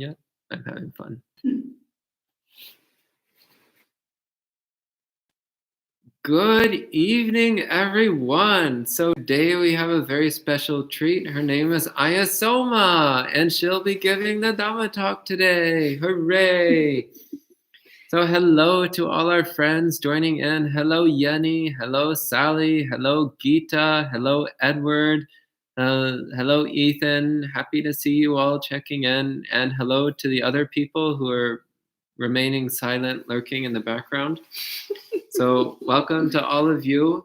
Yeah, I'm having fun. Good evening, everyone. So today we have a very special treat. Her name is Ayasoma, and she'll be giving the Dhamma talk today. Hooray! So hello to all our friends joining in. Hello, Yenny. Hello, Sally. Hello, Geeta. Hello, Edward. Hello, Ethan. Happy to see you all checking in. And hello to the other people who are remaining silent, lurking in the background. So welcome to all of you.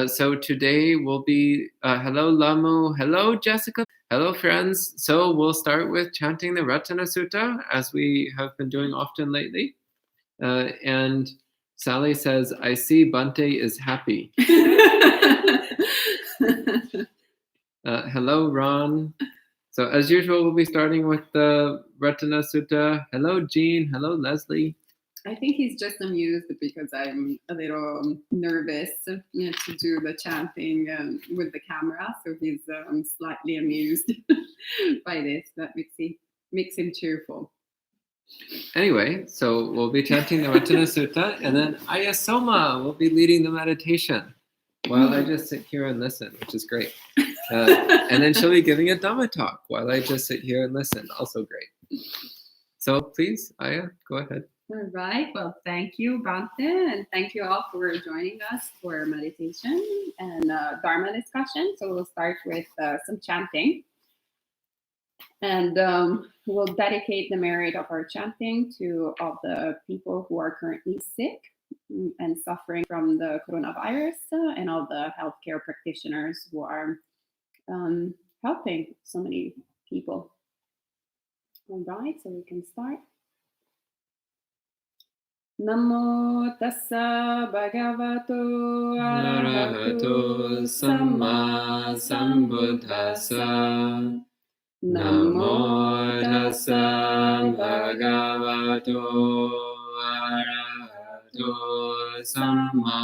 So today will be, hello Lamu, hello Jessica, hello friends. So we'll start with chanting the Ratana Sutta as we have been doing often lately. And Sally says, I see Bante is happy. Hello Ron. So as usual, we'll be starting with the Ratana Sutta. Hello Jean, hello Leslie. I think he's just amused because I'm a little nervous to do the chanting with the camera. So he's slightly amused by this. That makes him cheerful. Anyway, so we'll be chanting the Ratana Sutta, and then Ayasoma will be leading the meditation while I just sit here and listen, which is great. And then she'll be giving a Dhamma talk while I just sit here and listen, also great. So please, Aya, go ahead. All right. Well, thank you, Bante, and thank you all for joining us for meditation and Dharma discussion. So we'll start with some chanting. And we'll dedicate the merit of our chanting to all the people who are currently sick and suffering from the coronavirus and all the healthcare practitioners who are helping so many people. All right, so we can start. Namo tassa bhagavato arahato samma sambuddhassa. Namo tassa bhagavato arahato samma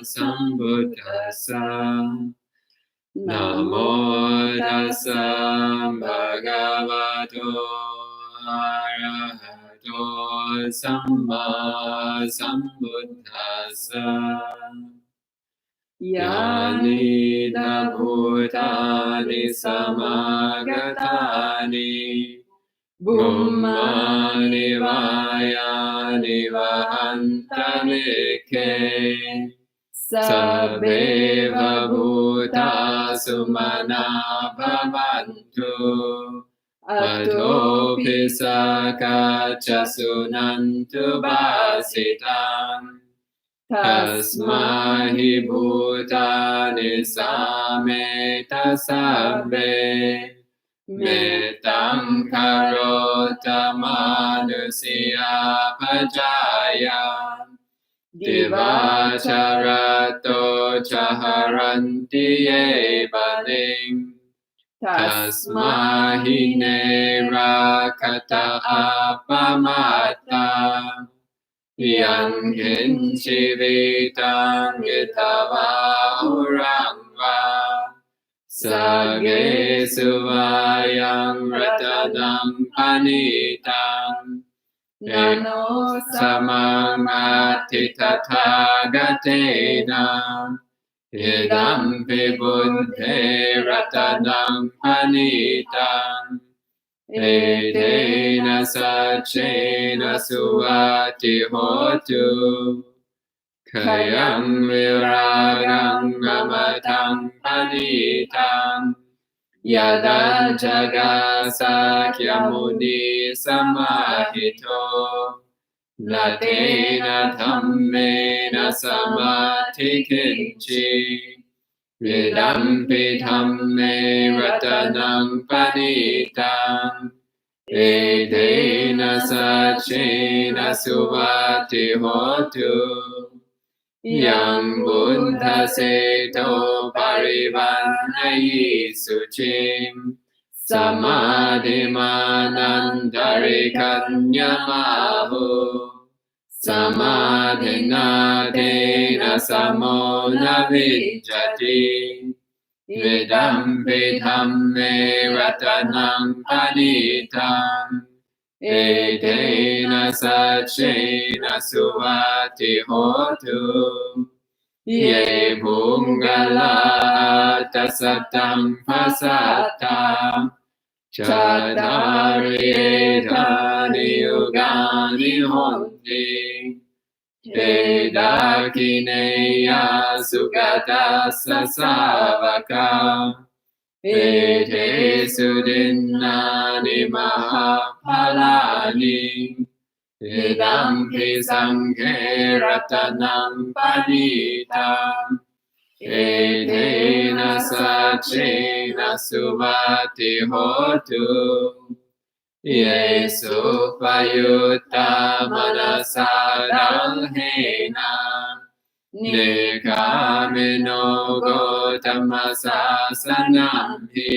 sambuddhassa. Namo tassa bhagavato arahato samma sambuddhassa. Yani na bhutani samagatani bummani vayani vahantanike sabeva bhuta sumana bhavantu atopi sakacha sunantu basitam tasmahi bhutani sameta sabbe metam karota manusya pajaya divacharato chaharanti ye baling tasmahine rakata apamata yang kinchivitam yitava urangva sage suvayam ratadam panitam nano samamati tathagatena idampi buddhe ratadam panitam edena sachena suvati hotu kayam viragam amatam panitam yada jaga sakyamuni samahito natena dhammena samati kinchi vidampi dhamme ratanam panitam edena sachena suvati hotu yang buddha seto parivanayi suchim samadhimanandari kanyamahu samadhina dena samona vijjati vidampi dhamme ratanam panitam Etena sacchena suvati hotu. Ye bungala tasatam pasatam. Chatari etani yugani honti. Edakineya sugata sasavaka. Ete sudinnani mahapalani. Idampi sanghe ratanam panitam. Etena sacchena suvati hotu. Yesu payutta manasadalhena. Nekamino gotamasasanam hi.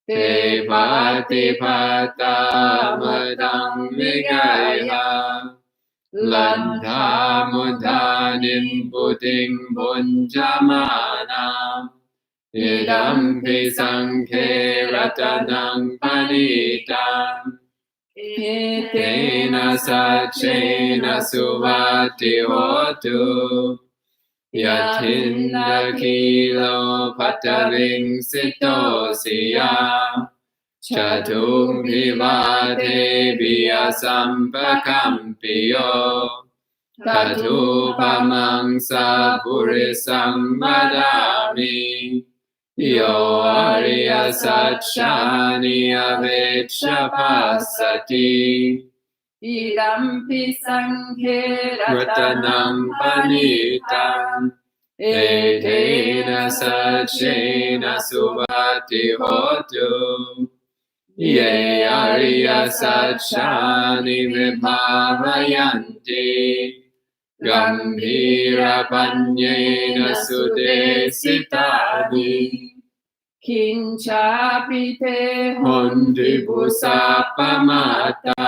Te patipata madam vigaya. Lantha mudhanim puting bunjamana. Idampi sanghe ratanam panitam. Etena sacchena suvati hotu. Yatinda kilo pataving sitosiya. Chatum vivate biyasampakampiyo. Tatupamang sapurisang vadami. Yo arya satchani avechapasati. Idampi sanghe Ratanam panitam. Etena sacchena suvati hotu. Ye arya satchani vibhavayanti. Gambhira panyena sudesitani. Kinchapi te Hondi busapamata.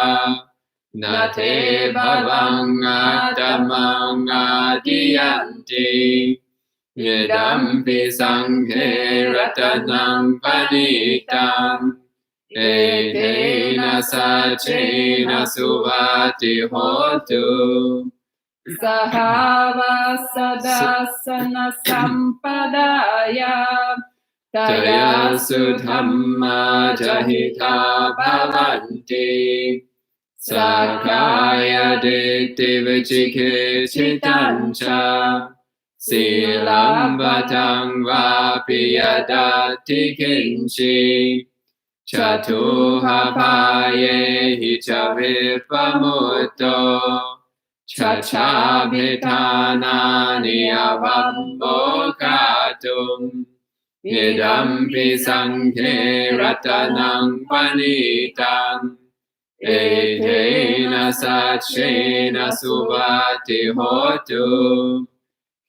Nate bhavangatamang adiyanti. Yedampi sanghe ratanam panitam. Etena sacchena suvati hotu. Sahavasadassana sampadaya Jaya sudhamma jahita bhavanti. Sakaya ditti vichikicchitancha. Silam vatang vapi yadati kinchi. Chatuhapaye hicha vipamuto. Chachabhitanani avambokatum. Idampi sanghe ratanam panitam. Etena sacchena suvati hotu.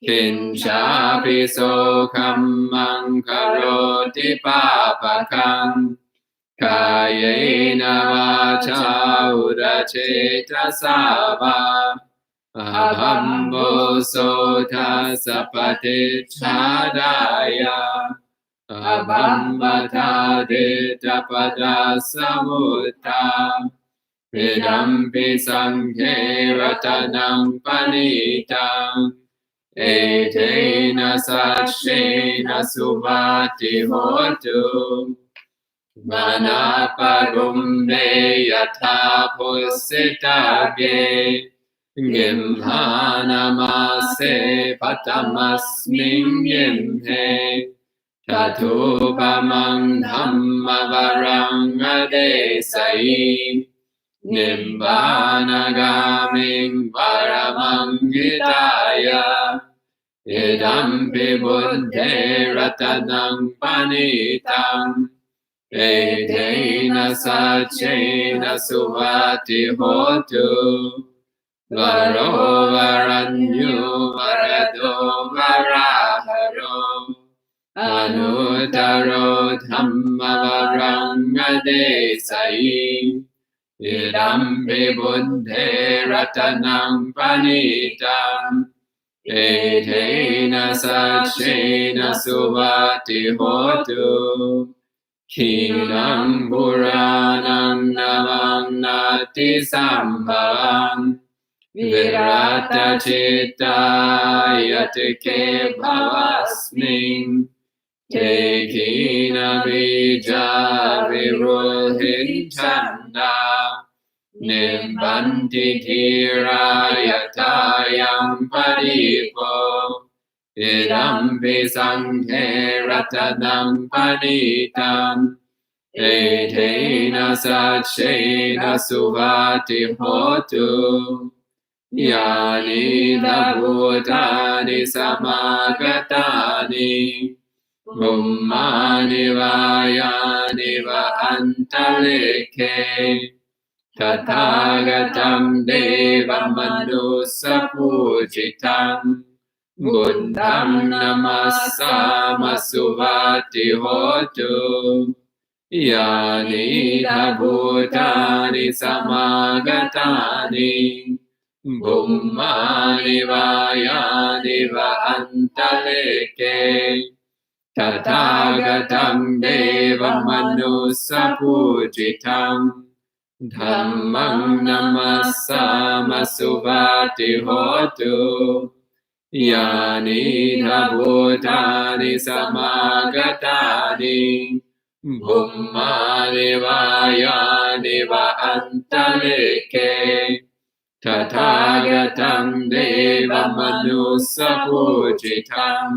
Kinchapi sokham mankaroti papakam. Kayena vacha udacetasava. Abhambo sota sapati chadaya. Abhambata ditapada samutta. Idampi sanghe ratanam panitam. Etena sacchena suvati hotu. Manapagumbe yatha pussitabye. Gimhanamase patamasmin gimhe. Tatupamang dhammavarang adesai. Nibbanagaming varamang hitaya. Idampi buddhe ratanam panitam. Etena sacchena suvati hotu. Varo varanyu varado varaharo. Anutaro dhammavarang adesai. Idampi buddhe ratanam panitam. Etena sacchena suvati hotu. Khinam Puranam Navam Nati Sambhavam Virata Chitta Yatike Bhavasmin Te Khina Bija Virohin Chanda Nivanti Dhira Yatayam Paripo Idampi Sanghe Ratanam Panitam Etena Satchena Suvati Hotu Yani Bhutani Samagatani Mummani Vayani Va Antalike Tathagatam Deva Manusa Pujitam Buddham Namasama Suvati Hotu Yani Bhutani Samagatani Bummani Vayani Va Antaleke Tathagatam Deva Manusa Pujitam Dhammam Namasama Suvati Hotu Yani Bhutani Samagatani Bummani Vayani Va Antaleke Tathagatam Deva Manusa Pujitam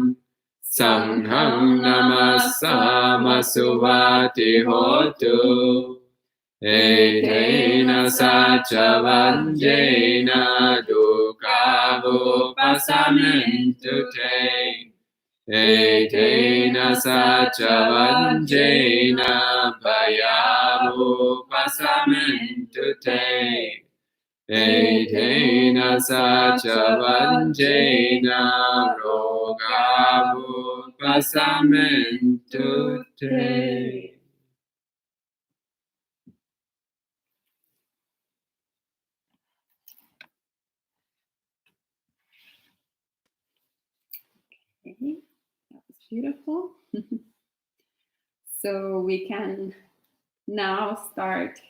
Sangham Namasama Suvati Hotu Etena Sachavanjena Dukhavupasamintu Te Etena Sachavanjena Bhayavupasamintu Te Etena Sachavanjena Rogavupasamintu Te. Okay, that was beautiful. So we can now start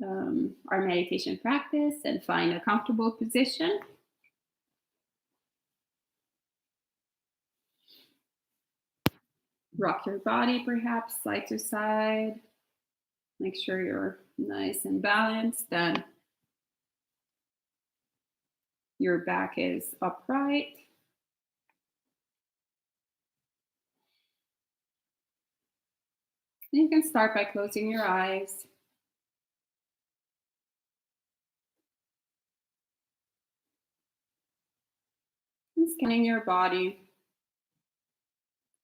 our meditation practice and find a comfortable position. Rock your body perhaps side to side. Make sure you're nice and balanced, and your back is upright. And you can start by closing your eyes. And scanning your body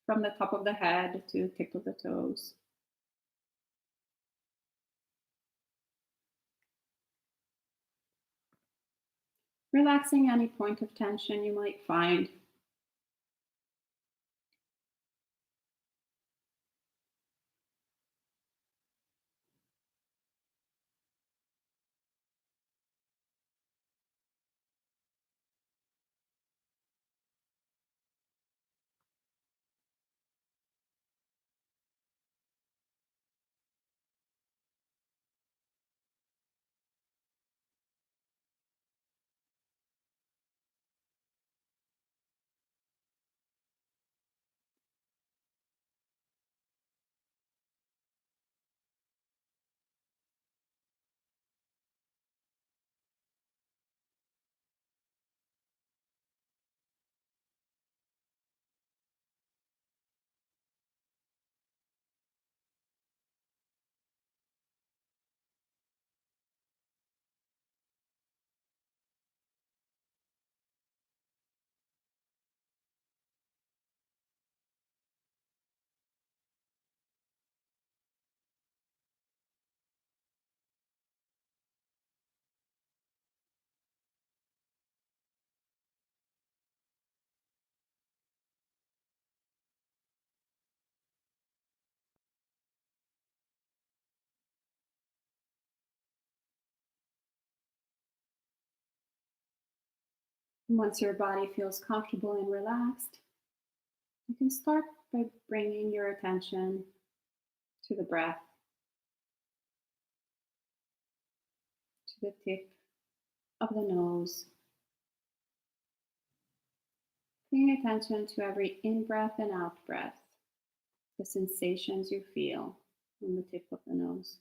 from the top of the head to tip of the toes. Relaxing any point of tension you might find. Once your body feels comfortable and relaxed, you can start by bringing your attention to the breath, to the tip of the nose. Paying attention to every in-breath and out-breath, the sensations you feel on the tip of the nose.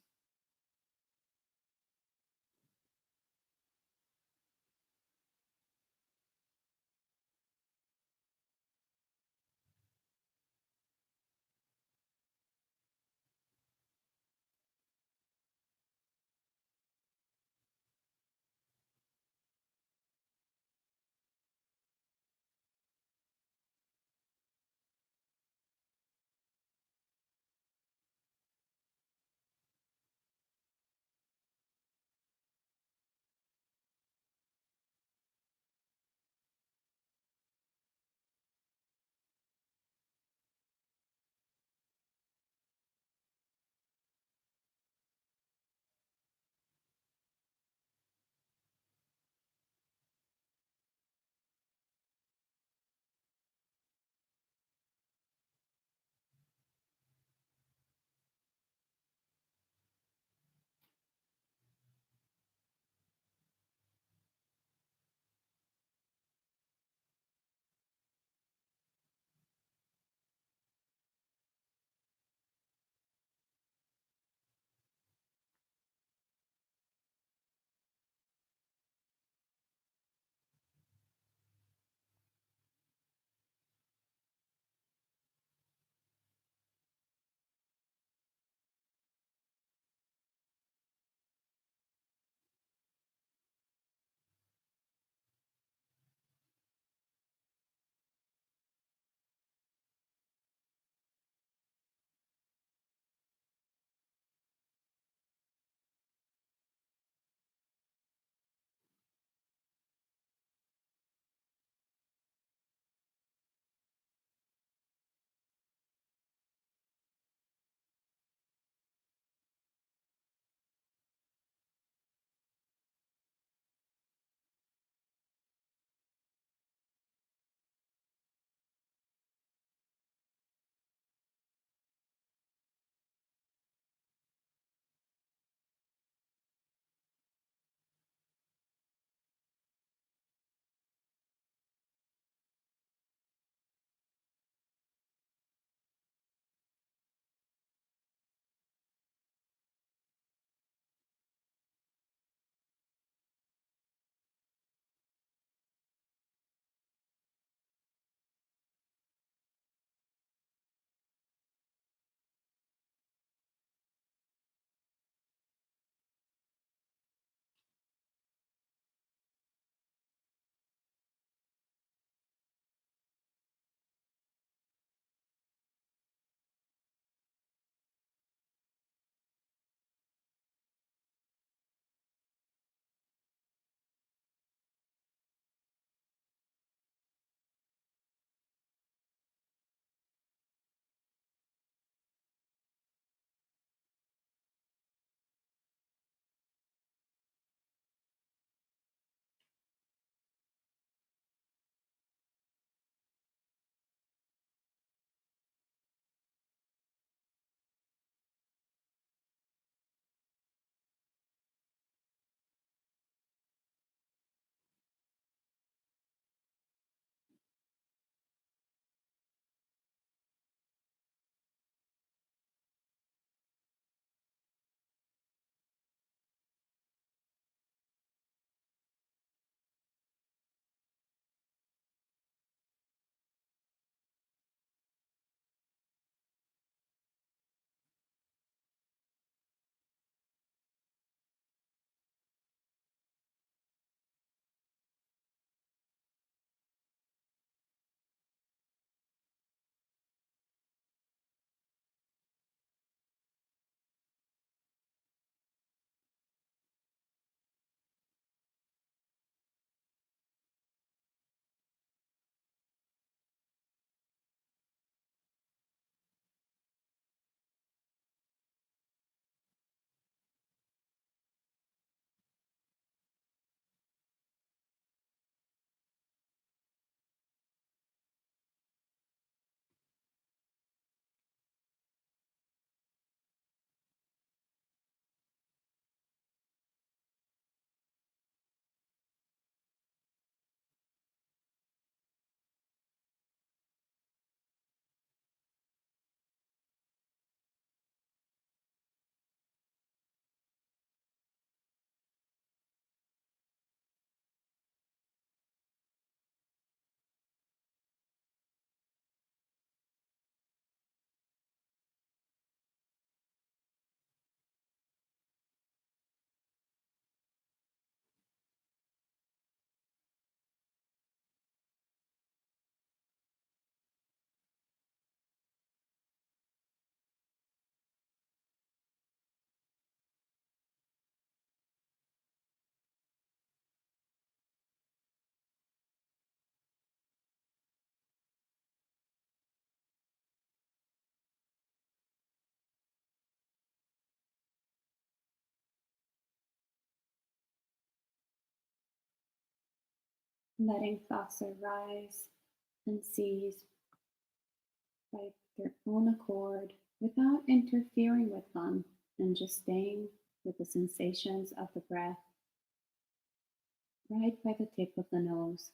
letting thoughts arise and cease by their own accord without interfering with them, and just staying with the sensations of the breath right by the tip of the nose.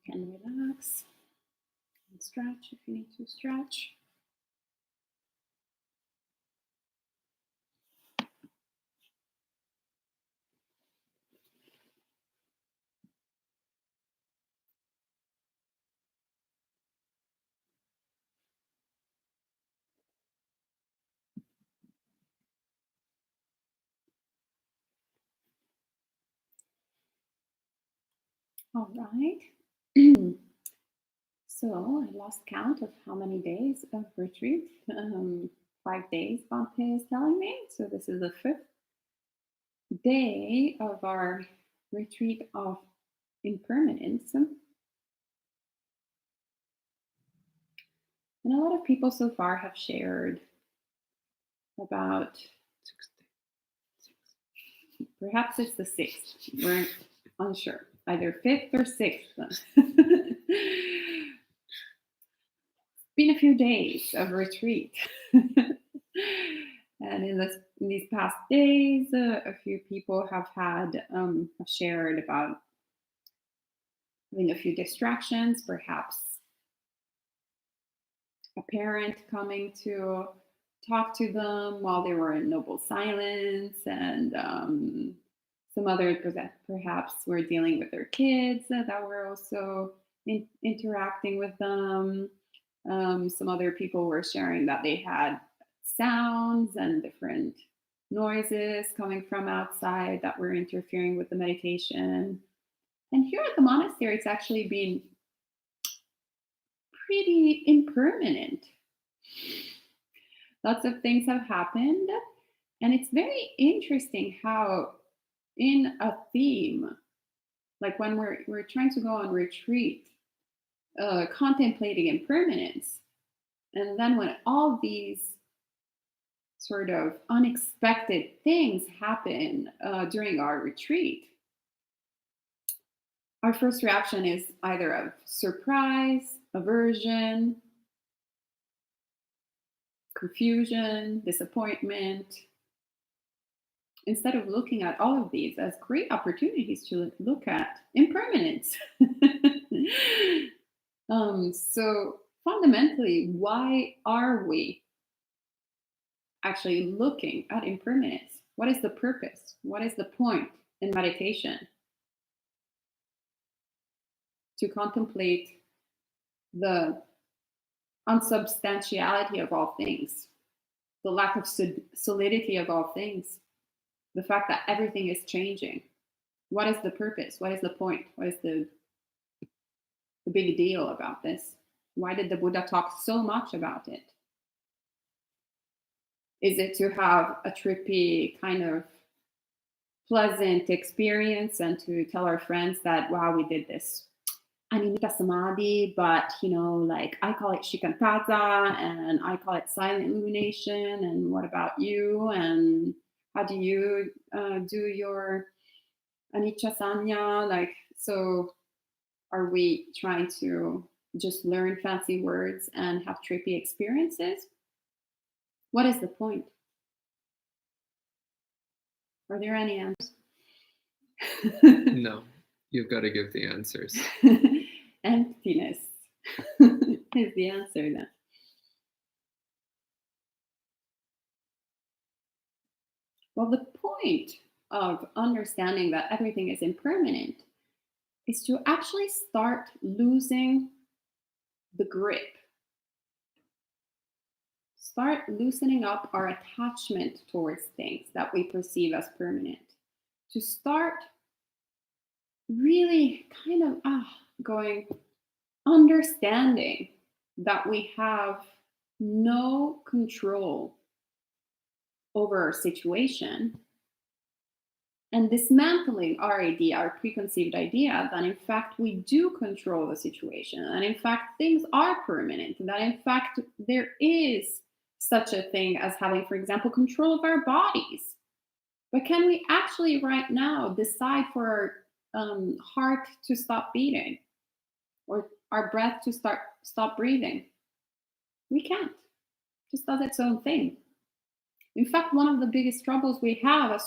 can relax and stretch if you need to stretch. All right. So I lost count of how many days of retreat. 5 days, Bhante is telling me. So this is the 5th day of our retreat of impermanence. And a lot of people so far have shared about, perhaps it's the 6th. We're unsure. Either 5th or 6th. Been a few days of retreat. And in these past days, a few people have shared about having a few distractions, perhaps a parent coming to talk to them while they were in noble silence, and some others perhaps were dealing with their kids that were also interacting with them. Some other people were sharing that they had sounds and different noises coming from outside that were interfering with the meditation. And here at the monastery, it's actually been pretty impermanent. Lots of things have happened. And it's very interesting how in a theme, like when we're trying to go on retreat, contemplating impermanence, and then when all these sort of unexpected things happen during our retreat, our first reaction is either of surprise, aversion, confusion, disappointment, instead of looking at all of these as great opportunities to look at impermanence. So fundamentally, why are we actually looking at impermanence? What is the purpose? What is the point in meditation? To contemplate the unsubstantiality of all things, the lack of solidity of all things, the fact that everything is changing. What is the purpose? What is the point? What is the big deal about this? Why did the Buddha talk so much about it? Is it to have a trippy kind of pleasant experience and to tell our friends that, wow, we did this Animita Samadhi, but like I call it Shikantaza and I call it silent illumination, and what about you? And how do you do your Anicca Sanya? Like, so are we trying to just learn fancy words and have trippy experiences? What is the point? Are there any answers? No, you've got to give the answers. Emptiness is the answer then. Well, the point of understanding that everything is impermanent is to actually start losing the grip. Start loosening up our attachment towards things that we perceive as permanent. To start really kind of understanding that we have no control over our situation, and dismantling our idea, our preconceived idea, that in fact we do control the situation, and in fact things are permanent, and that in fact there is such a thing as having, for example, control of our bodies. But can we actually right now decide for our heart to stop beating, or our breath to stop breathing? We can't. It just does its own thing. In fact, one of the biggest troubles we have,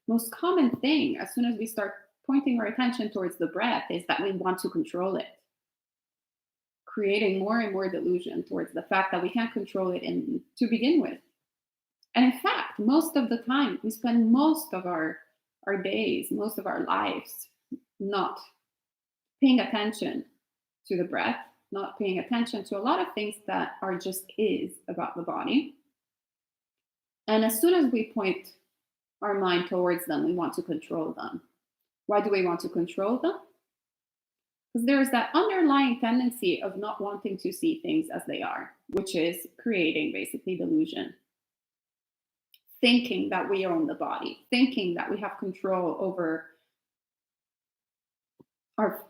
most common thing, as soon as we start pointing our attention towards the breath is that we want to control it, creating more and more delusion towards the fact that we can't control it to begin with. And in fact, most of the time, we spend most of our days, most of our lives not paying attention to the breath, not paying attention to a lot of things that are just is about the body. And as soon as we point our mind towards them, we want to control them. Why do we want to control them? Because there's that underlying tendency of not wanting to see things as they are, which is creating basically delusion. Thinking that we own the body, thinking that we have control over our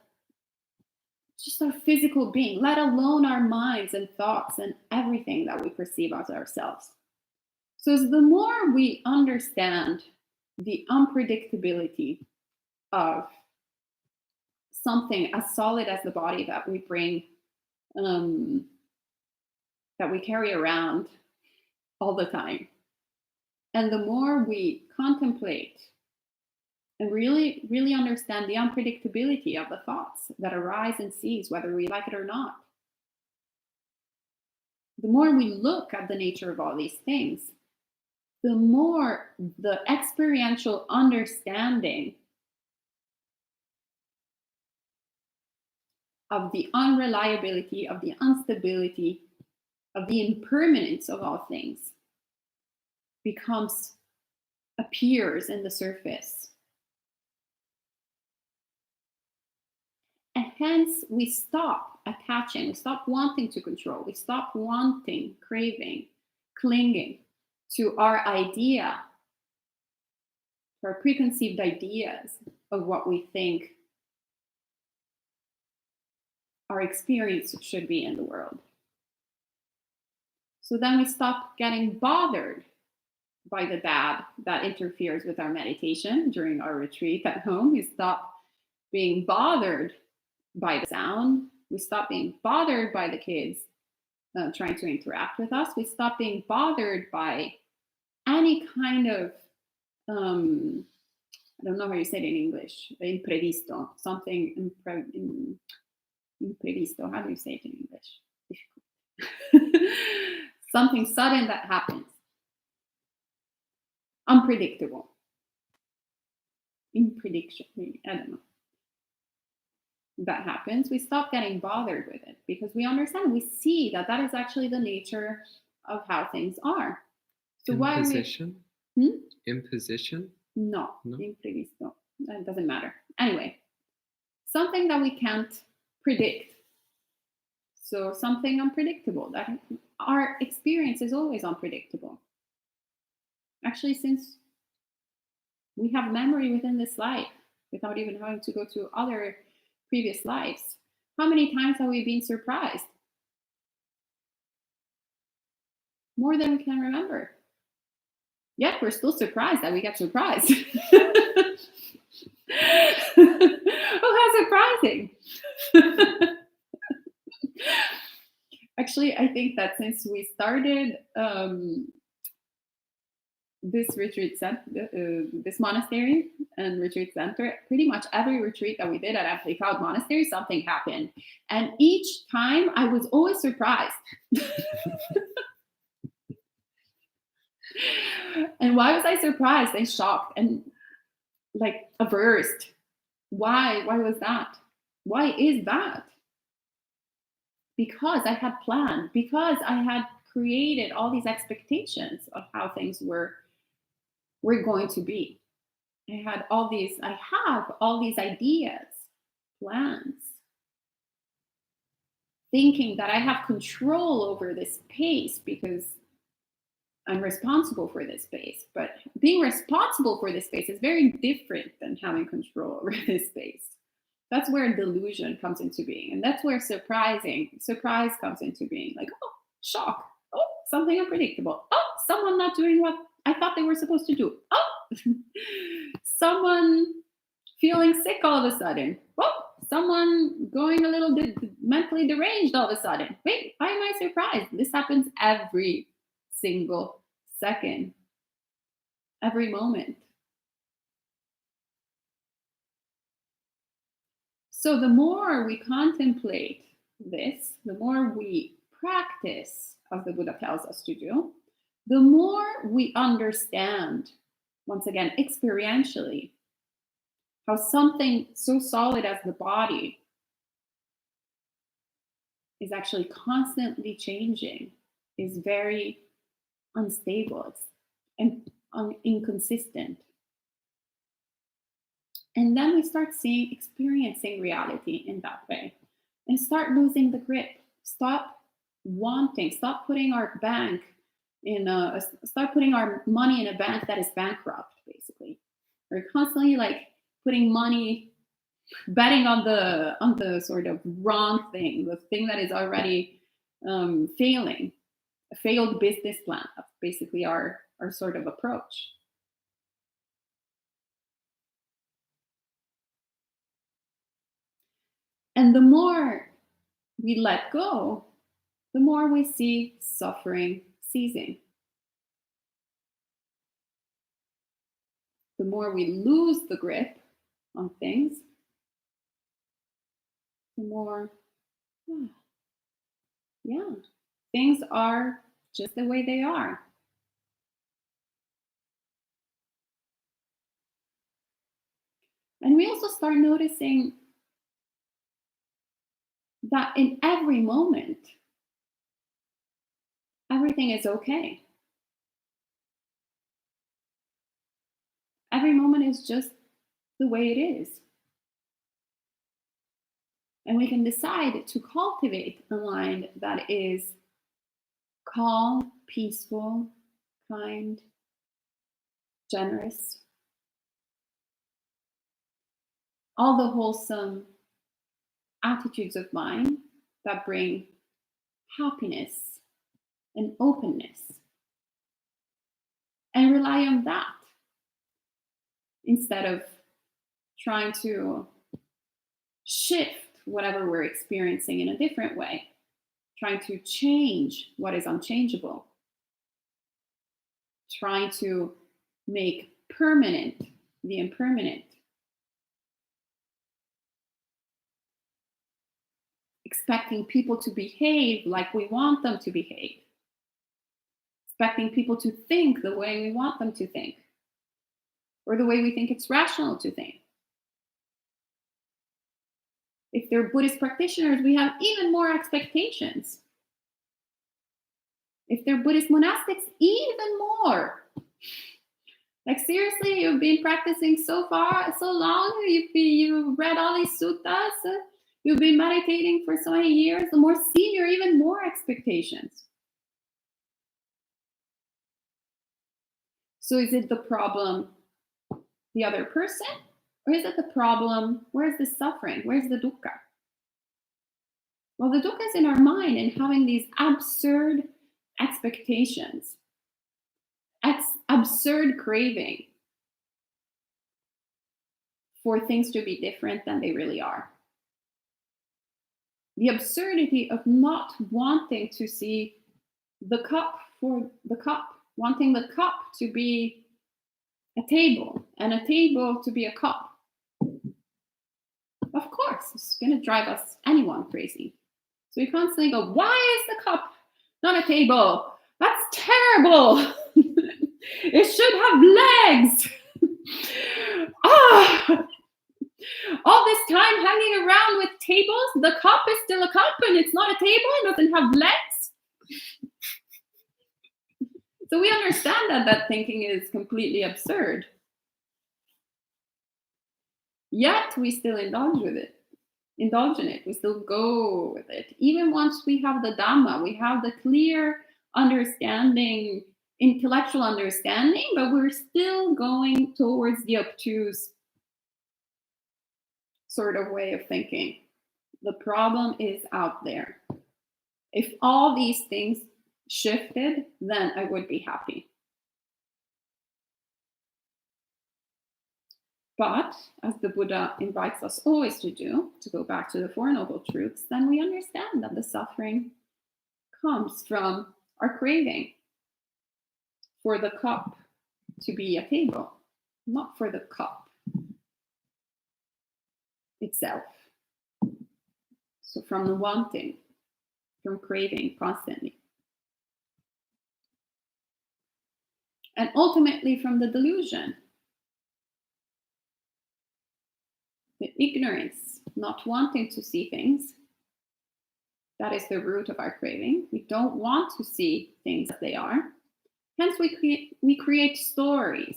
physical being, let alone our minds and thoughts and everything that we perceive as ourselves. So the more we understand the unpredictability of something as solid as the body that we bring, that we carry around all the time, and the more we contemplate and really, really understand the unpredictability of the thoughts that arise and cease, whether we like it or not, the more we look at the nature of all these things, the more the experiential understanding of the unreliability, of the instability, of the impermanence of all things appears in the surface. And hence we stop attaching, we stop wanting to control, we stop wanting, craving, clinging to our idea, to our preconceived ideas of what we think our experience should be in the world. So then we stop getting bothered by the dad that interferes with our meditation during our retreat at home. We stop being bothered by the sound. We stop being bothered by the kids trying to interact with us. We stop being bothered by any kind of, I don't know how you say it in English, imprevisto, something imprevisto. How do you say it in English? Something sudden that happens. Unpredictable. Imprediction, maybe, I don't know. That happens, we stop getting bothered with it because we understand, we see that that is actually the nature of how things are. So Imposition? Why Imposition? No, imprevisto. It doesn't matter. Anyway, something that we can't predict. So something unpredictable. That our experience is always unpredictable. Actually, since we have memory within this life, without even having to go to other previous lives, how many times have we been surprised? More than we can remember. Yet we're still surprised that we get surprised. Oh, how surprising. Actually, I think that since we started this retreat center, this monastery and retreat center, pretty much every retreat that we did at Amplified Monastery, something happened. And each time I was always surprised. And why was I surprised and shocked and like averse? Why was that? Why is that? Because I had planned, because I had created all these expectations of how things were going to be. I have all these ideas, plans, thinking that I have control over this space because I'm responsible for this space. But being responsible for this space is very different than having control over this space. That's where delusion comes into being. And that's where surprise comes into being. Like, oh, shock. Oh, something unpredictable. Oh, someone not doing what I thought they were supposed to do. Oh, someone feeling sick all of a sudden. Oh, someone going a little bit mentally deranged all of a sudden. Wait, why am I surprised? This happens every single second, every moment. So the more we contemplate this, the more we practice, as the Buddha tells us to do, the more we understand, once again, experientially, how something so solid as the body is actually constantly changing, is very unstable and inconsistent. And then we start experiencing reality in that way and start losing the grip. Stop wanting, stop putting our putting our money in a bank that is bankrupt, basically. We're constantly like putting money, betting on the sort of wrong thing, the thing that is already failing, a failed business plan. That's basically our sort of approach. And the more we let go, the more we see suffering ceasing. The more we lose the grip on things, the more, yeah, things are just the way they are. And we also start noticing that in every moment, everything is okay. Every moment is just the way it is. And we can decide to cultivate a mind that is calm, peaceful, kind, generous. All the wholesome attitudes of mind that bring happiness and openness. And rely on that instead of trying to shift whatever we're experiencing in a different way, trying to change what is unchangeable, trying to make permanent the impermanent, expecting people to behave like we want them to behave, expecting people to think the way we want them to think, or the way we think it's rational to think. If they're Buddhist practitioners, we have even more expectations. If they're Buddhist monastics, even more. Like seriously, you've been practicing so long, you've read all these suttas, you've been meditating for so many years, the more senior, even more expectations. So is it the problem the other person? Or is it the problem, where's the suffering? Where's the dukkha? Well, the dukkha is in our mind and having these absurd expectations, absurd craving for things to be different than they really are. The absurdity of not wanting to see the cup for the cup, wanting the cup to be a table and a table to be a cup. Of course, it's going to drive anyone crazy. So we constantly go, why is the cup not a table? That's terrible. It should have legs. All this time hanging around with tables, the cup is still a cup and it's not a table, it doesn't have legs. So we understand that thinking is completely absurd. Yet we still indulge in it. We still go with it. Even once we have the Dhamma, we have the clear understanding, intellectual understanding, but we're still going towards the obtuse sort of way of thinking. The problem is out there. If all these things shifted, then I would be happy. But as the Buddha invites us always to do, to go back to the Four Noble Truths, then we understand that the suffering comes from our craving for the cup to be a table, not for the cup itself. So from the wanting, from craving constantly. And ultimately from the delusion, the ignorance, not wanting to see things. That is the root of our craving. We don't want to see things as they are. Hence, we create stories.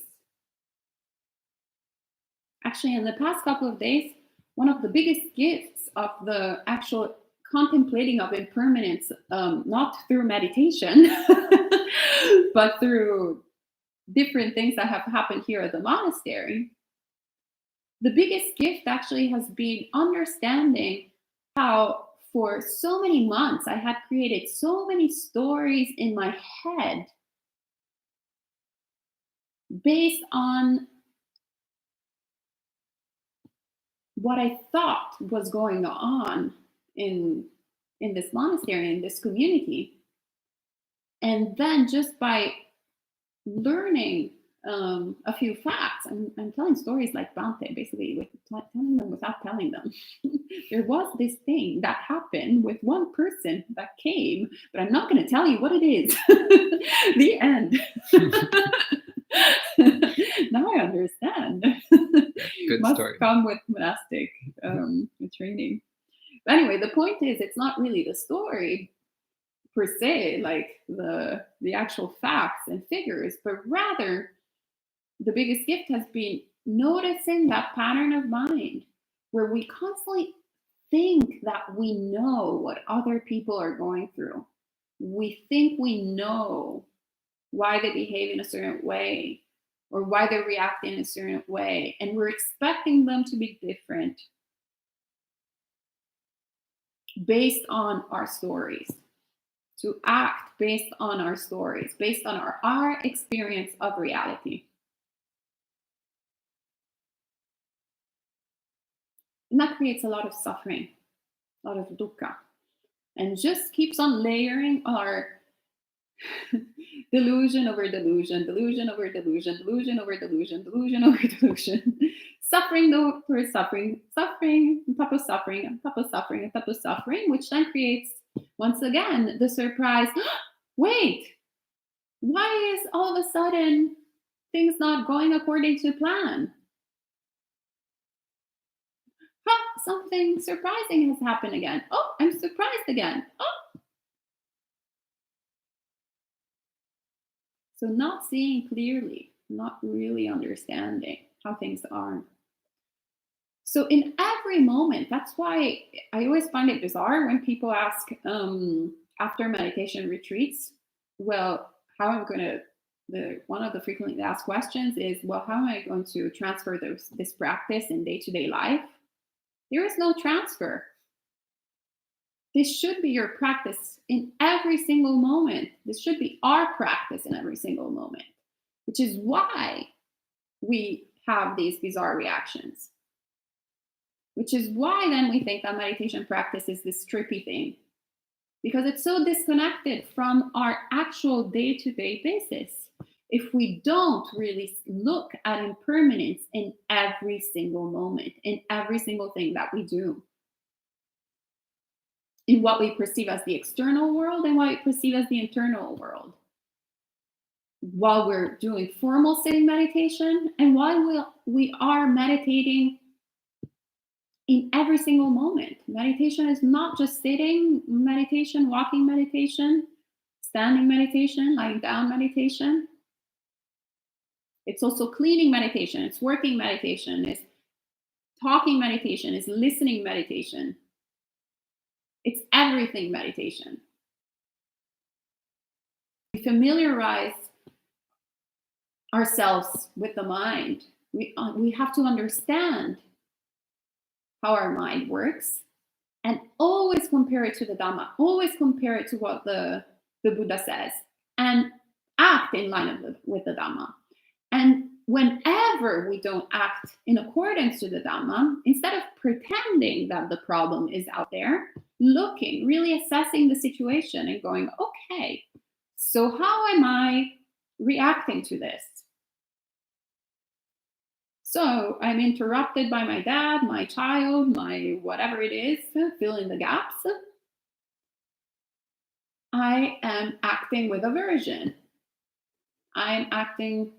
Actually, in the past couple of days, one of the biggest gifts of the actual contemplating of impermanence, not through meditation, but through different things that have happened here at the monastery, the biggest gift actually has been understanding how for so many months I had created so many stories in my head based on what I thought was going on in this monastery, in this community. And then just by learning a few facts, I'm telling stories like Bante, basically, telling them without telling them. There was this thing that happened with one person that came, but I'm not going to tell you what it is. The end. Now I understand. Good Must story. come with monastic training. But anyway, the point is, it's not really the story per se, like the actual facts and figures, but rather the biggest gift has been noticing that pattern of mind where we constantly think that we know what other people are going through. We think we know why they behave in a certain way or why they react in a certain way, and we're expecting them to be different based on our stories, to act based on our stories, based on our experience of reality. And that creates a lot of suffering, a lot of dukkha, and just keeps on layering our delusion over delusion, delusion over delusion, delusion over delusion, delusion over delusion, suffering over suffering, suffering on top of suffering, on top of suffering, on top of suffering, which then creates, once again, the surprise, wait, why is all of a sudden things not going according to plan? Something surprising has happened again. Oh, I'm surprised again. Oh. So not seeing clearly, not really understanding how things are. So in every moment, that's why I always find it bizarre when people ask after meditation retreats, well, how am I going to, one of the frequently asked questions is, well, how am I going to transfer this practice in day-to-day life? There is no transfer. This should be your practice in every single moment. This should be our practice in every single moment, which is why we have these bizarre reactions. Which is why then we think that meditation practice is this trippy thing, because it's so disconnected from our actual day-to-day basis. If we don't really look at impermanence in every single moment, in every single thing that we do, in what we perceive as the external world and what we perceive as the internal world, while we're doing formal sitting meditation and while we are meditating in every single moment. Meditation is not just sitting meditation, walking meditation, standing meditation, lying down meditation. It's also cleaning meditation, it's working meditation, it's talking meditation, it's listening meditation. It's everything meditation. We familiarize ourselves with the mind. We have to understand how our mind works and always compare it to the Dhamma, always compare it to what the Buddha says and act in line with the Dhamma. And whenever we don't act in accordance to the Dhamma, instead of pretending that the problem is out there, looking, really assessing the situation and going, okay, so how am I reacting to this? So I'm interrupted by my dad, my child, my whatever it is, fill in the gaps. I am acting with aversion. I'm acting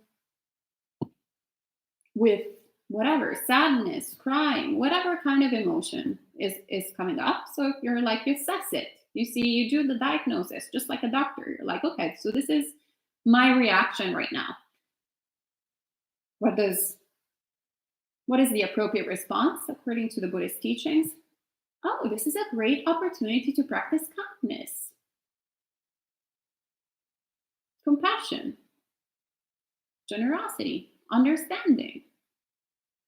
with whatever, sadness, crying, whatever kind of emotion is coming up. So you're like, you assess it. You see, you do the diagnosis, just like a doctor. You're like, okay, so this is my reaction right now. What is the appropriate response according to the Buddhist teachings? Oh, this is a great opportunity to practice kindness, compassion, generosity, understanding.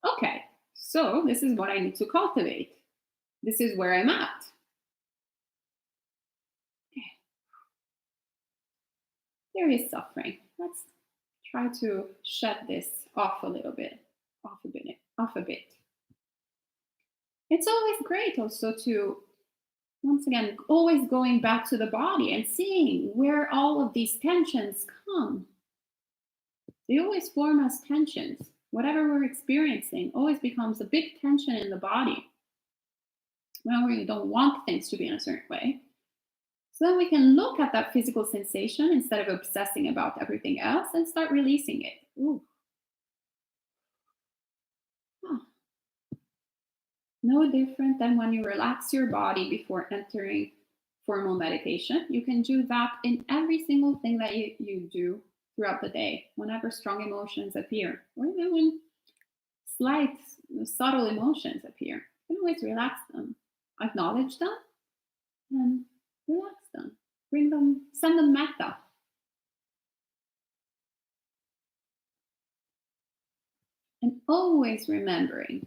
Okay, so this is what I need to cultivate. This is where I'm at. Okay. There is suffering. Let's try to shed this off a little bit, off a bit. It's always great also to, once again, always going back to the body and seeing where all of these tensions come. They always form as tensions. Whatever we're experiencing always becomes a big tension in the body when we don't want things to be in a certain way. So then we can look at that physical sensation instead of obsessing about everything else and start releasing it. Ooh. Huh. No different than when you relax your body before entering formal meditation. You can do that in every single thing that you do throughout the day, whenever strong emotions appear, or even when slight, subtle emotions appear. You can always relax them, acknowledge them, and relax them. Bring them, send them metta. And always remembering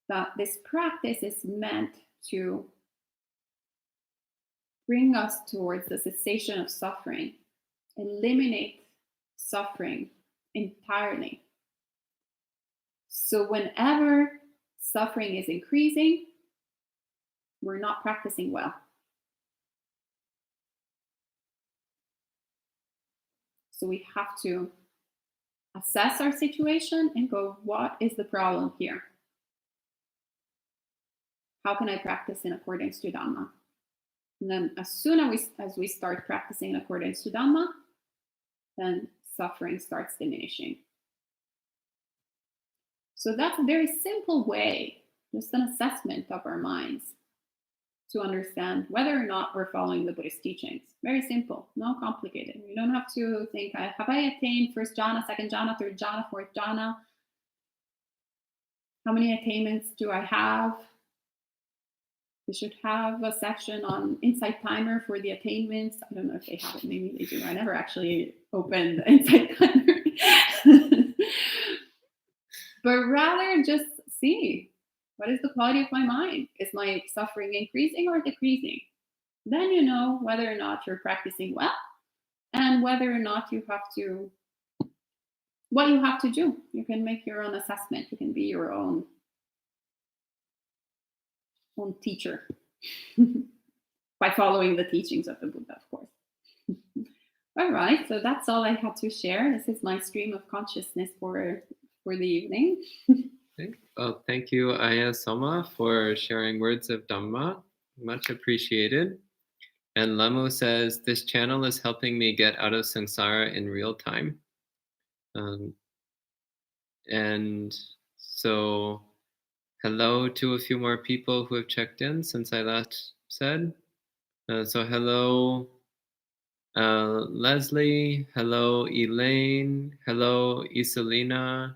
that this practice is meant to bring us towards the cessation of suffering, eliminate suffering entirely. So whenever suffering is increasing, we're not practicing well. So we have to assess our situation and go, what is the problem here? How can I practice in accordance to Dhamma? And then as soon as we start practicing in accordance to Dhamma, then suffering starts diminishing. So that's a very simple way, just an assessment of our minds to understand whether or not we're following the Buddhist teachings. Very simple, not complicated. You don't have to think, have I attained first jhana, second jhana, third jhana, fourth jhana? How many attainments do I have? We should have a section on Insight Timer for the attainments. I don't know if they have it. Maybe they do. I never actually opened the Insight Timer. But rather just see, what is the quality of my mind? Is my suffering increasing or decreasing? Then you know whether or not you're practicing well and whether or not you have to, what you have to do. You can make your own assessment. You can be your own teacher by following the teachings of the Buddha, of course. All right, so that's all I had to share. This is my stream of consciousness for the evening. Okay. Well, thank you, Aya Soma, for sharing words of Dhamma. Much appreciated. And Lamu says, this channel is helping me get out of samsara in real time. And so hello to a few more people who have checked in since I last said. So hello, Leslie. Hello, Elaine. Hello, Iselina.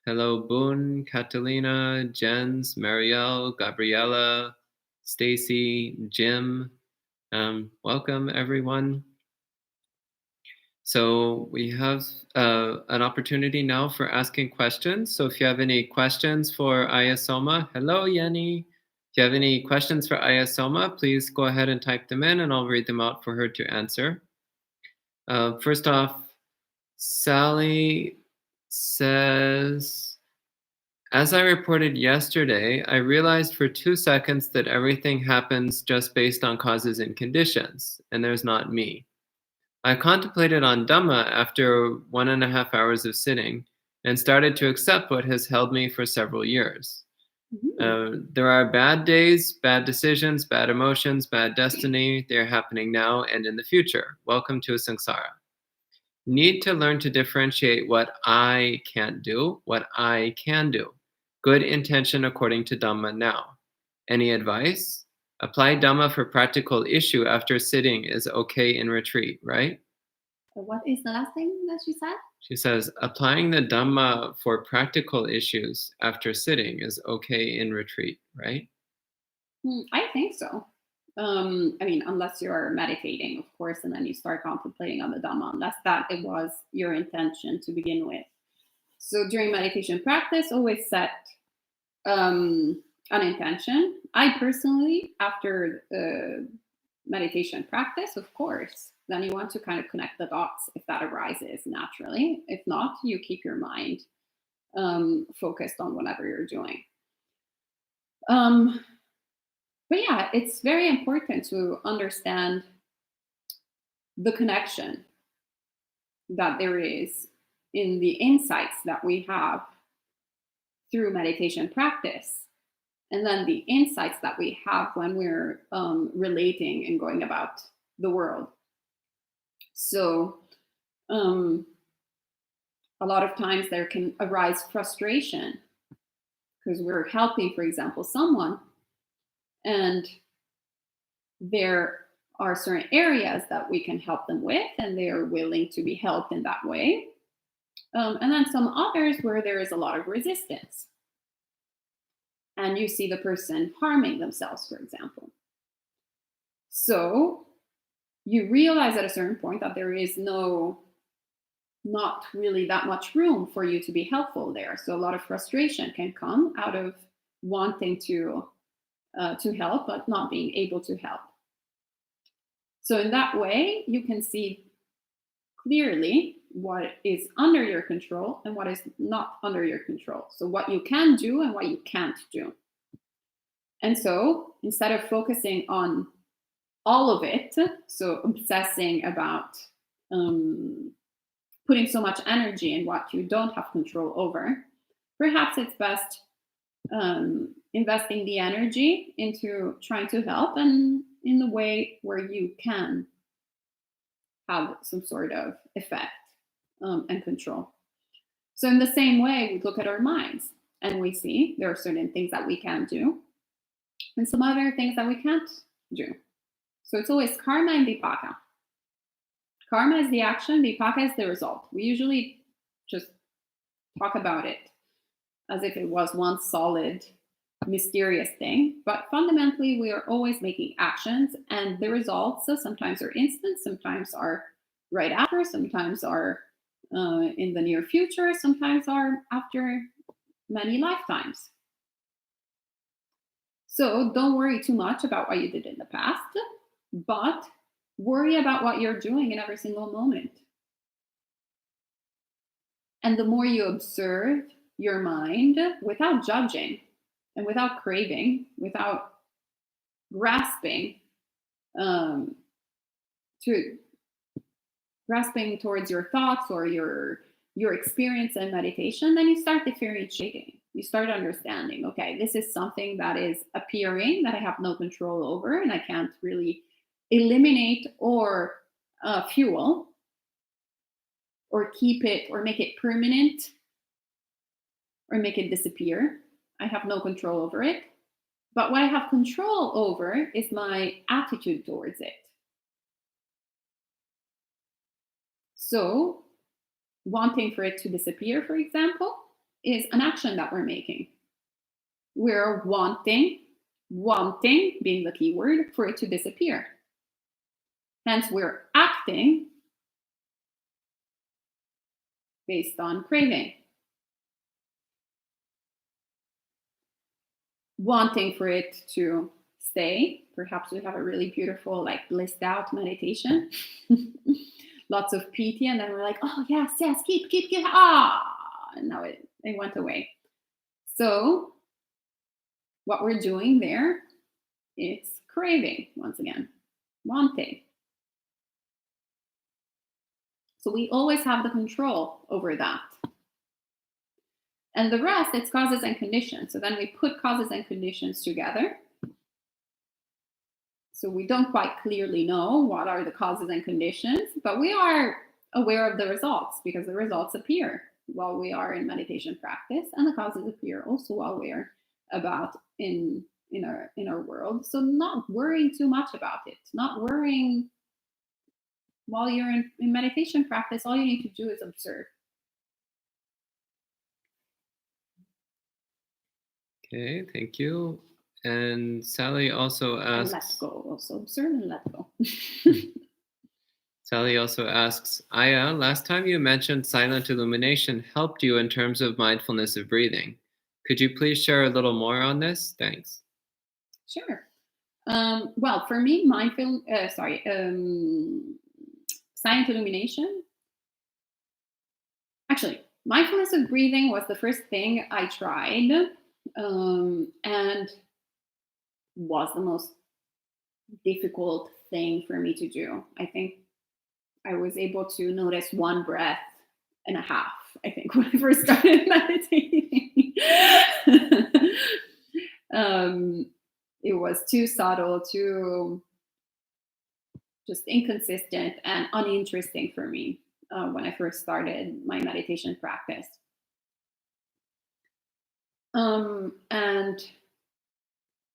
Hello, Boone, Catalina, Jens, Marielle, Gabriella, Stacy, Jim. Welcome, everyone. So we have an opportunity now for asking questions. So if you have any questions for Aya Soma, hello, Yenny. If you have any questions for Aya Soma, please go ahead and type them in and I'll read them out for her to answer. First off, Sally says, as I reported yesterday, I realized for 2 seconds that everything happens just based on causes and conditions, and there's not me. I contemplated on Dhamma after 1.5 hours of sitting, and started to accept what has held me for several years. Mhm. There are bad days, bad decisions, bad emotions, bad destiny. They're happening now and in the future. Welcome to samsara. Need to learn to differentiate what I can't do, what I can do. Good intention according to Dhamma now. Any advice? Apply Dhamma for practical issue after sitting is okay in retreat, right? So what is the last thing that she said? She says, applying the Dhamma for practical issues after sitting is okay in retreat, right? I think so. I mean, unless you're meditating, of course, and then you start contemplating on the Dhamma, unless that it was your intention to begin with. So during meditation practice, always set an intention. I personally, after meditation practice, of course, then you want to kind of connect the dots if that arises naturally. If not, you keep your mind focused on whatever you're doing. But yeah, it's very important to understand the connection that there is in the insights that we have through meditation practice, and then the insights that we have when we're relating and going about the world. So, um, a lot of times there can arise frustration because we're helping, for example, someone, and there are certain areas that we can help them with, and they are willing to be helped in that way. And then some others where there is a lot of resistance, and you see the person harming themselves, for example. So you realize at a certain point that there is not really that much room for you to be helpful there. So a lot of frustration can come out of wanting to help but not being able to help. So in that way, you can see clearly what is under your control and what is not under your control. So what you can do and what you can't do. And so instead of focusing on all of it, so obsessing about putting so much energy in what you don't have control over, perhaps it's best investing the energy into trying to help and in the way where you can have some sort of effect and control. So in the same way, we look at our minds and we see there are certain things that we can do and some other things that we can't do. So it's always karma and vipaka. Karma is the action, vipaka is the result. We usually just talk about it as if it was one solid, mysterious thing. But fundamentally, we are always making actions, and the results sometimes are instant, sometimes are right after, sometimes are in the near future, sometimes are after many lifetimes. So don't worry too much about what you did in the past, but worry about what you're doing in every single moment. And the more you observe your mind without judging and without craving, without grasping to grasping towards your thoughts or your experience in meditation, then you start differentiating. You start understanding, okay, this is something that is appearing that I have no control over and I can't really eliminate or fuel or keep it or make it permanent or make it disappear. I have no control over it. But what I have control over is my attitude towards it. So, wanting for it to disappear, for example, is an action that we're making. We're wanting being the key word, for it to disappear. Hence, we're acting based on craving. Wanting for it to stay. Perhaps we have a really beautiful, like, blissed out meditation. Lots of piti, and then we're like, oh, yes, keep, and now it went away. So what we're doing there is craving, once again, wanting. So we always have the control over that. And the rest, it's causes and conditions. So then we put causes and conditions together. So we don't quite clearly know what are the causes and conditions, but we are aware of the results because the results appear while we are in meditation practice, and the causes appear also while we're about in our world. So not worrying too much about it, not worrying while you're in meditation practice. All you need to do is observe. Okay, thank you. And Sally also And let asks. go. Also observe and let go. Sally also asks, Aya, last time you mentioned silent illumination helped you in terms of mindfulness of breathing. Could you please share a little more on this? Thanks. Sure. Well, for me, silent illumination. Actually, mindfulness of breathing was the first thing I tried, and was the most difficult thing for me to do. I think I was able to notice one breath and a half, I think, when I first started meditating. It was too subtle, too just inconsistent and uninteresting for me when I first started my meditation practice. And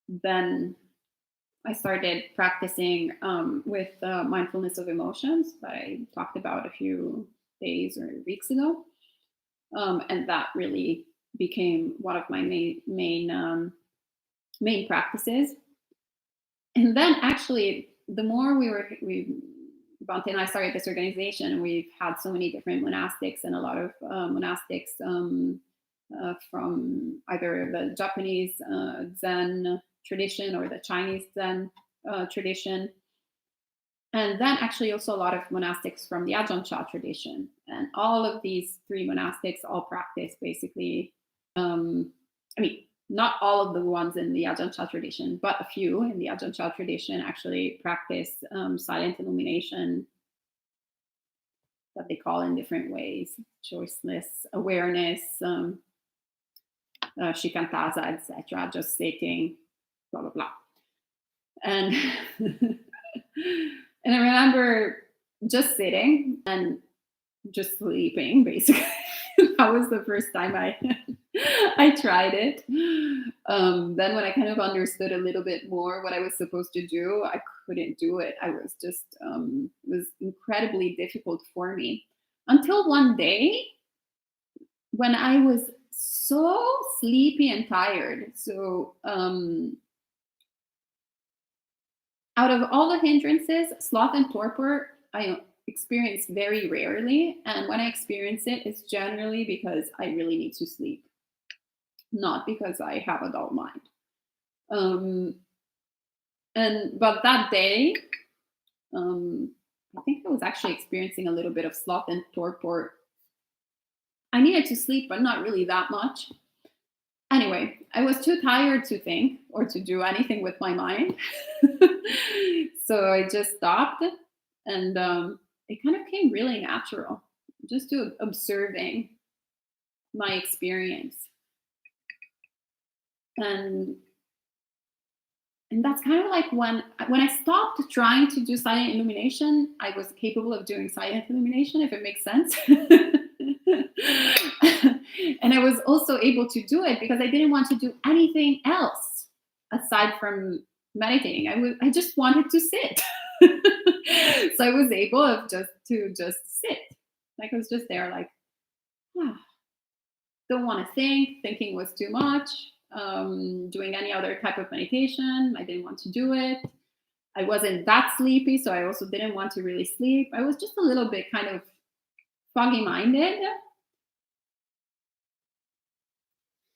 then I started practicing with mindfulness of emotions that I talked about a few days or weeks ago. And that really became one of my main practices. And then actually, the more Bhante and I started this organization, and we've had so many different monastics and a lot of monastics from either the Japanese Zen tradition or the Chinese Zen tradition. And then actually also a lot of monastics from the Ajahn Chah tradition. And all of these three monastics all practice basically, not all of the ones in the Ajahn Chah tradition, but a few in the Ajahn Chah tradition actually practice silent illumination that they call in different ways: choiceless awareness, shikantaza, etc., just sitting, blah, blah, blah. And, and I remember just sitting and just sleeping, basically. That was the first time I tried it. Then when I kind of understood a little bit more what I was supposed to do, I couldn't do it. I was just, it was incredibly difficult for me. Until one day when I was so sleepy and tired. So out of all the hindrances, sloth and torpor, I experience very rarely. And when I experience it, it's generally because I really need to sleep, not because I have a dull mind. But that day, I think I was actually experiencing a little bit of sloth and torpor. I needed to sleep, but not really that much. Anyway, I was too tired to think or to do anything with my mind. So I just stopped, and it kind of came really natural, just to observing my experience. And that's kind of like when I stopped trying to do silent illumination, I was capable of doing silent illumination, if it makes sense. And I was also able to do it because I didn't want to do anything else aside from meditating. I just wanted to sit. So I was able to just sit. Like I was just there, like, don't want to think. Thinking was too much. Doing any other type of meditation, I didn't want to do it. I wasn't that sleepy, so I also didn't want to really sleep. I was just a little bit kind of foggy minded,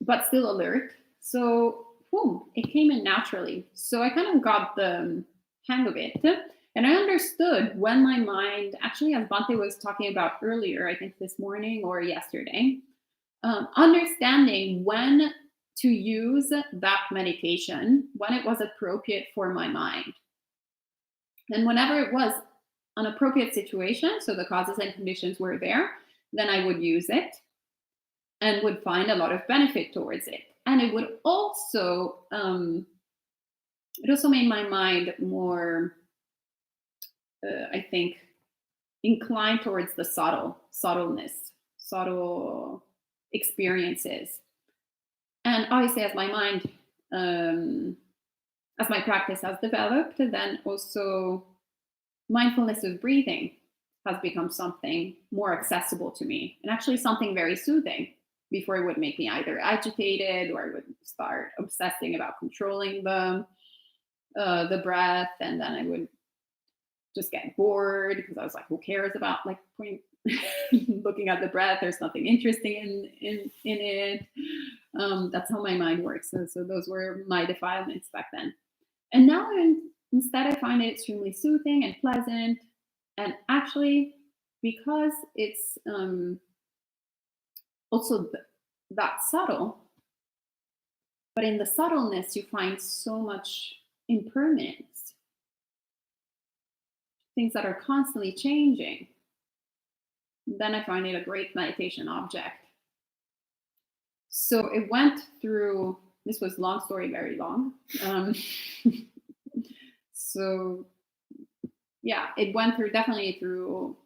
but still alert. So boom, it came in naturally. So I kind of got the hang of it. And I understood when my mind, actually, as Bhante was talking about earlier, I think this morning or yesterday, understanding when to use that meditation, when it was appropriate for my mind. And whenever it was an appropriate situation, so the causes and conditions were there, then I would use it. and would find a lot of benefit towards it. And it would also made my mind more, I think, inclined towards the subtleness, subtle experiences. And obviously, as my mind, as my practice has developed, then also mindfulness of breathing has become something more accessible to me, and actually something very soothing. Before, it would make me either agitated, or I would start obsessing about controlling the breath, and then I would just get bored because I was like, who cares about like looking at the breath? There's nothing interesting in it. That's how my mind works. So those were my defilements back then. And now, instead, I find it extremely soothing and pleasant. And actually, because it's also that subtle, but in the subtleness, you find so much impermanence, things that are constantly changing. Then I find it a great meditation object. So it went through, this was long story, very long. So yeah, it went through, definitely through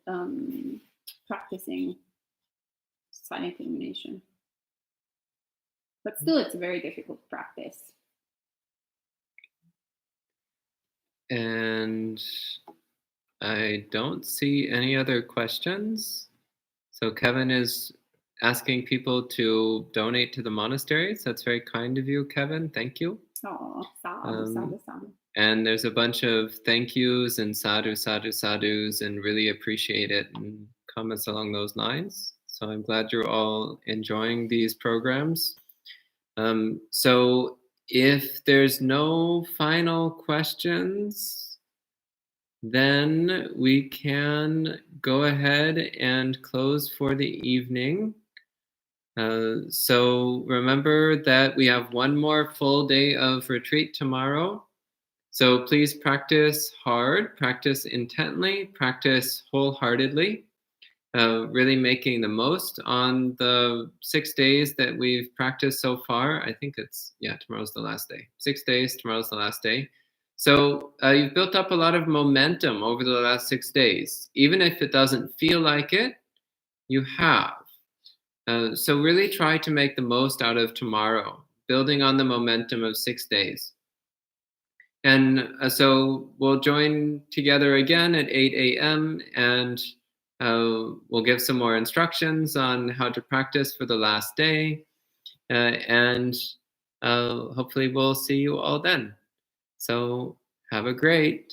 practicing silent illumination. But still, it's a very difficult practice. And I don't see any other questions. So Kevin is asking people to donate to the monasteries. That's very kind of you, Kevin. Thank you. Oh, sadhu. And there's a bunch of thank yous and sadhus, and really appreciate it, and comments along those lines. So I'm glad you're all enjoying these programs. So if there's no final questions, then we can go ahead and close for the evening. So remember that we have one more full day of retreat tomorrow. So please practice hard, practice intently, practice wholeheartedly, really making the most on the 6 days that we've practiced so far. I think tomorrow's the last day. 6 days, tomorrow's the last day. So you've built up a lot of momentum over the last 6 days. Even if it doesn't feel like it, you have. So really try to make the most out of tomorrow, building on the momentum of 6 days. And so we'll join together again at 8 a.m. and we'll give some more instructions on how to practice for the last day. And hopefully we'll see you all then. So have a great